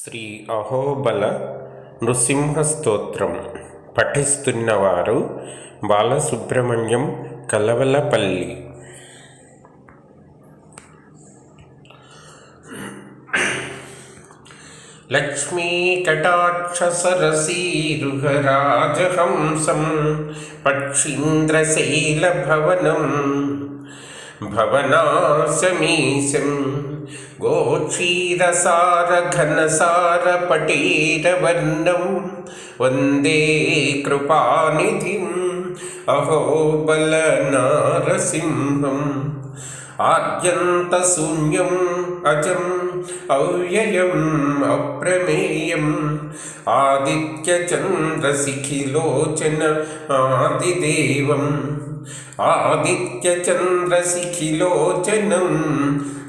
శ్రీ అహోబల నృసింహ స్తోత్రం పఠిస్తున్నవారు బాలసుబ్రహ్మణ్యం కలవలపల్లి. లక్ష్మీకటాక్షసరసీరుహరాజహంసం పక్షీంద్రశైలభవనం భవనాశమీశం గోక్షీరసారఘనసారపటీరవర్ణం వందే కృపానిధిం అహోబలనారసింహం. ఆద్యంతశూన్యం అజం అవ్యయం అప్రమేయం ఆదిత్యచంద్రశిఖిలోచన ఆదిదేవం. ఆదిత్యచంద్రశిఖిలోచనం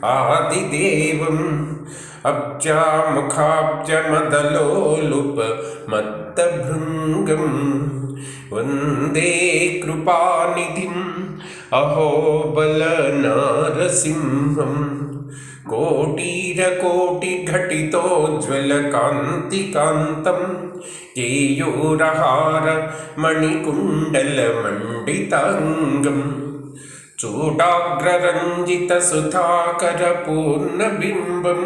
ఆదిదేవం అబ్జాముఖాబ్జమదలోలుప మత్తభృంగం వందే కృపానిధిం అహోబలనారసింహం. కోటీరకోటిఘటితోజ్వలకాంతికాంతం కేయూరహార మణికుండలమండితాంగం చూడాగ్రరంజితసుధాకరపూర్ణబింబం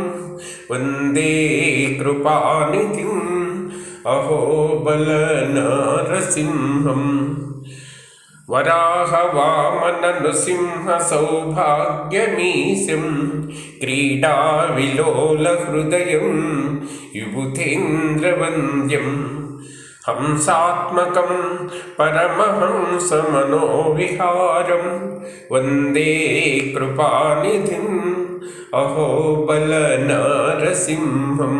వందే కృపానిధిం అహోబలనారసింహం. వరాహవామన నృసింహ సౌభాగ్యమీశం క్రీడావిలోలహృదయం విబుధేంద్రవంద్యం హంసాత్మకం పరమహంసమనోవిహారం వందే కృపానిధిం అహోబలనారసింహం.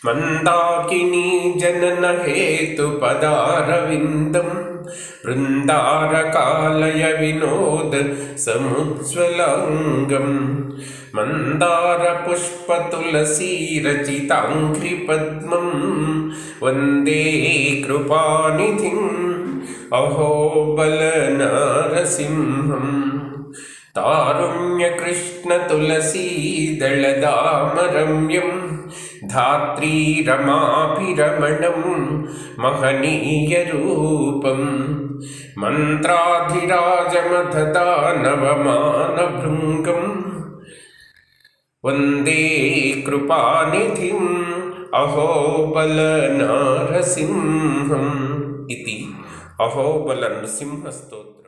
మందాకినీ జనన హేతు పదారవిందం బృందారకాలయ వినోద సముజ్వలాంగం మందార పుష్ప తులసీ రచితాంఘ్రి పద్మం వందే కృపానిధిం అహోబలనారసింహం. తారుణ్య కృష్ణ తులసీదళదామరమ్యం ధాత్రీ రమాభిరమణం మహనీయ రూపం మంత్రాధిరాజమధదానవమానభృంగం వందే కృపానిధిం అహోబలనారసింహం. ఇది అహోబల నృసింహ స్తోత్రం.